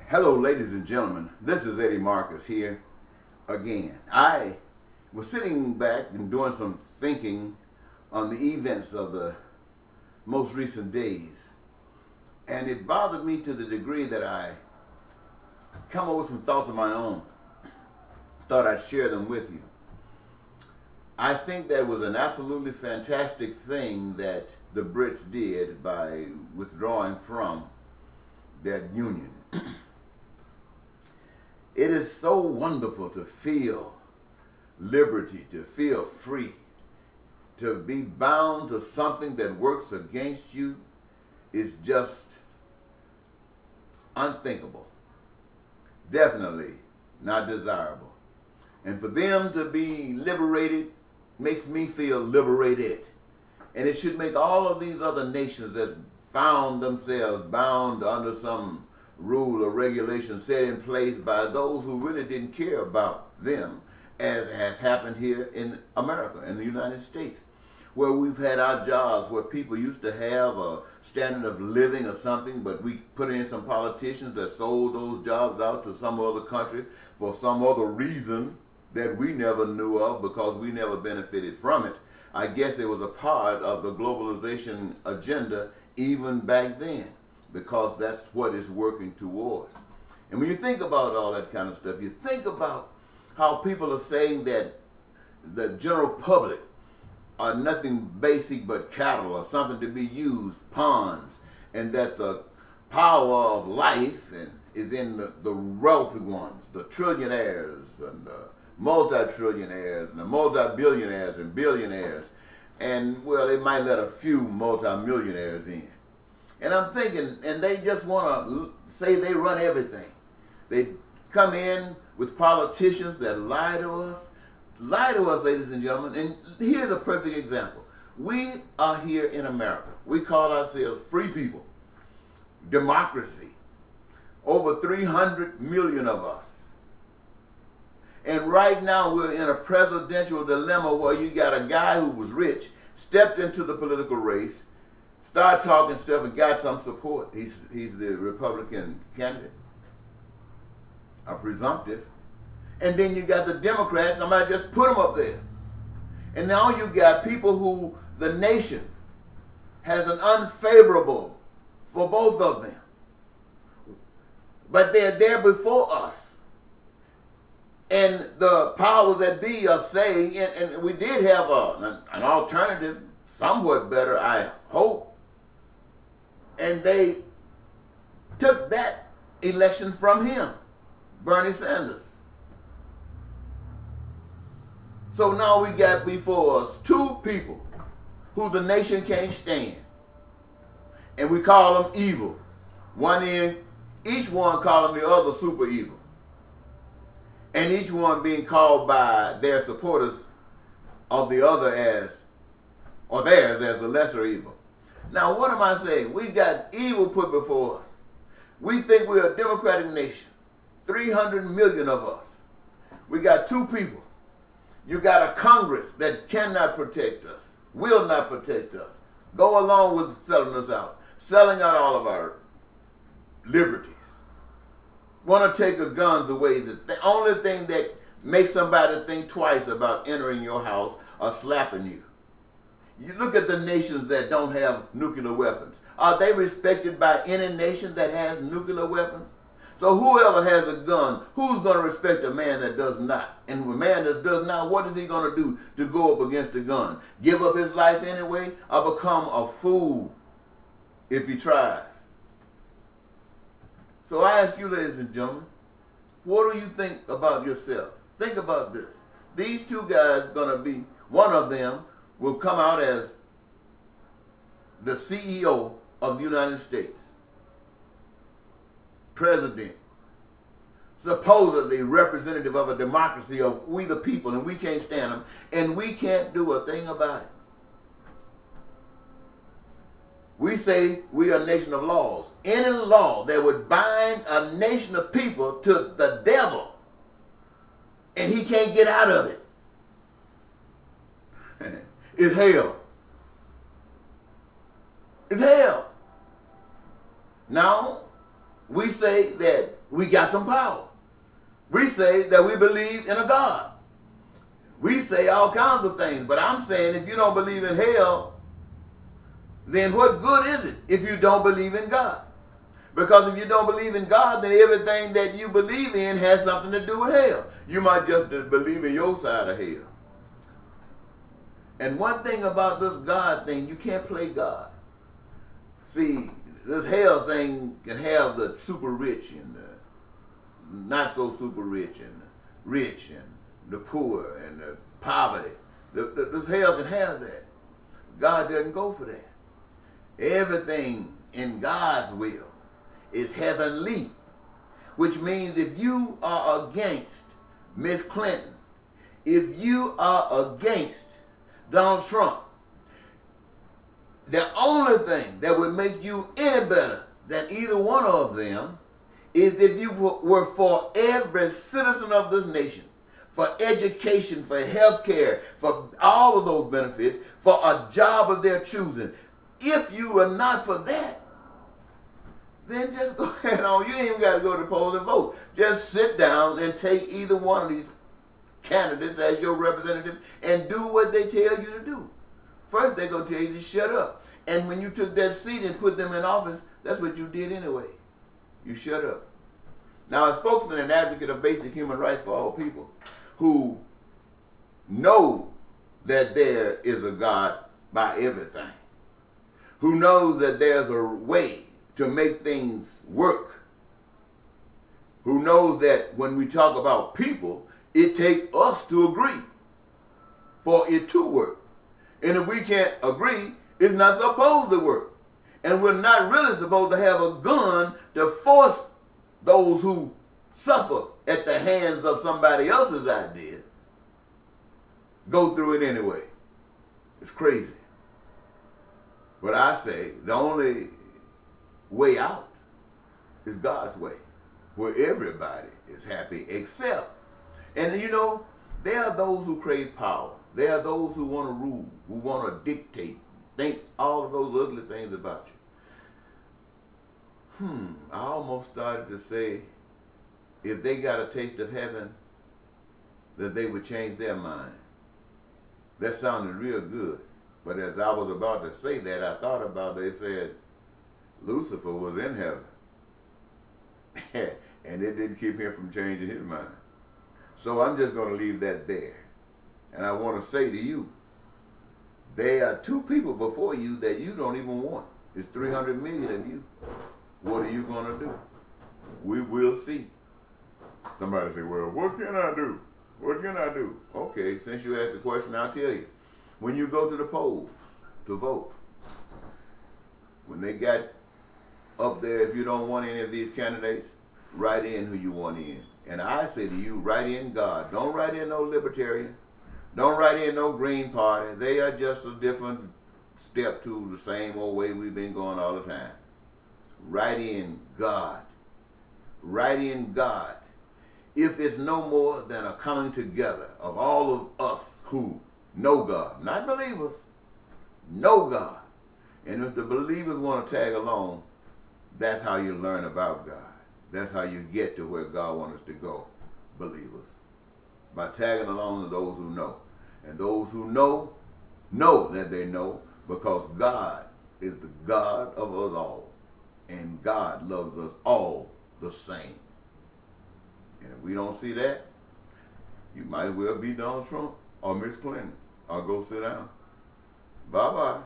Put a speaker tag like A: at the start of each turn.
A: Hello, ladies and gentlemen. This is Eddie Marcus here again. I was sitting back and doing some thinking on the events of the most recent days, and it bothered me to the degree that I come up with some thoughts of my own. Thought I'd share them with you. I think that was an absolutely fantastic thing that the Brits did by withdrawing from that union. It is so wonderful to feel liberty, to feel free, to be bound to something that works against you is just unthinkable. Definitely not desirable. And for them to be liberated makes me feel liberated. And it should make all of these other nations that found themselves bound under some rule or regulation set in place by those who really didn't care about them, as has happened here in America, in the United States, where we've had our jobs, where people used to have a standard of living or something, but we put in some politicians that sold those jobs out to some other country for some other reason that we never knew of because we never benefited from it. I guess it was a part of the globalization agenda even back then, because that's what it's working towards. And when you think about all that kind of stuff, you think about how people are saying that the general public are nothing basic but cattle or something to be used, pawns, and that the power of life is in the wealthy ones, the trillionaires and the multi-trillionaires and the multi-billionaires and billionaires. And, well, they might let a few multi-millionaires in. And I'm thinking, and they just want to say they run everything. They come in with politicians that lie to us, ladies and gentlemen. And here's a perfect example. We are here in America. We call ourselves free people, democracy, over 300 million of us. And right now we're in a presidential dilemma where you got a guy who was rich, stepped into the political race, started talking stuff and got some support. He's the Republican candidate, a presumptive. And then you got the Democrats, somebody just put them up there. And now you got people who the nation has an unfavorable for both of them. But they're there before us. And the powers that be are saying, and we did have an alternative, somewhat better, I hope. And they took that election from him, Bernie Sanders. So now we got before us two people who the nation can't stand. And we call them evil. Each one calling the other super evil. And each one being called by their supporters of the other as, or theirs as the lesser evil. Now, what am I saying? We got evil put before us. We think we're a democratic nation. 300 million of us. We got two people. You got a Congress that cannot protect us, will not protect us. Go along with selling us out, selling out all of our liberties. Want to take our guns away. The only thing that makes somebody think twice about entering your house or slapping you. You look at the nations that don't have nuclear weapons. Are they respected by any nation that has nuclear weapons? So whoever has a gun, who's going to respect a man that does not? And a man that does not, what is he going to do to go up against a gun? Give up his life anyway, or become a fool if he tries? So I ask you, ladies and gentlemen, what do you think about yourself? Think about this. These two guys going to be, one of them will come out as the CEO of the United States, president, supposedly representative of a democracy of we the people, and we can't stand them, and we can't do a thing about it. We say we are a nation of laws. Any law that would bind a nation of people to the devil, and he can't get out of it, is hell. It's hell. Now, we say that we got some power. We say that we believe in a God. We say all kinds of things, but I'm saying if you don't believe in hell, then what good is it if you don't believe in God? Because if you don't believe in God, then everything that you believe in has something to do with hell. You might just believe in your side of hell. And one thing about this God thing, you can't play God. See, this hell thing can have the super rich and the not so super rich and the rich and the poor and the poverty. This hell can have that. God doesn't go for that. Everything in God's will is heavenly, which means if you are against Miss Clinton, if you are against Donald Trump, the only thing that would make you any better than either one of them is if you were for every citizen of this nation, for education, for health care, for all of those benefits, for a job of their choosing. If you are not for that, then just go ahead on. You ain't even got to go to the polls and vote. Just sit down and take either one of these candidates as your representative and do what they tell you to do. First, they're going to tell you to shut up. And when you took that seat and put them in office, that's what you did anyway. You shut up. Now, a spokesman and advocate of basic human rights for all people who know that there is a God by everything, who knows that there's a way to make things work, who knows that when we talk about people, it takes us to agree for it to work. And if we can't agree, it's not supposed to work. And we're not really supposed to have a gun to force those who suffer at the hands of somebody else's idea go through it anyway. It's crazy. But I say the only way out is God's way, where everybody is happy except, and you know, there are those who crave power. There are those who want to rule, who want to dictate, think all of those ugly things about you. I almost started to say if they got a taste of heaven, that they would change their mind. That sounded real good. But as I was about to say that, I thought about, they said Lucifer was in heaven. And it didn't keep him from changing his mind. So I'm just going to leave that there. And I want to say to you, there are two people before you that you don't even want. It's 300 million of you. What are you going to do? We will see. Somebody say, well, what can I do? What can I do? Okay, since you asked the question, I'll tell you. When you go to the polls to vote, when they got up there, if you don't want any of these candidates, write in who you want in. And I say to you, write in God. Don't write in no libertarian. Don't write in no Green Party. They are just a different step to the same old way we've been going all the time. Write in God. Write in God. If it's no more than a coming together of all of us who know God, not believers, know God. And if the believers want to tag along, that's how you learn about God. That's how you get to where God wants us to go, believers. By tagging along to those who know. And those who know that they know, because God is the God of us all. And God loves us all the same. And if we don't see that, you might well be Donald Trump or Miss Clinton or go sit down. Bye-bye.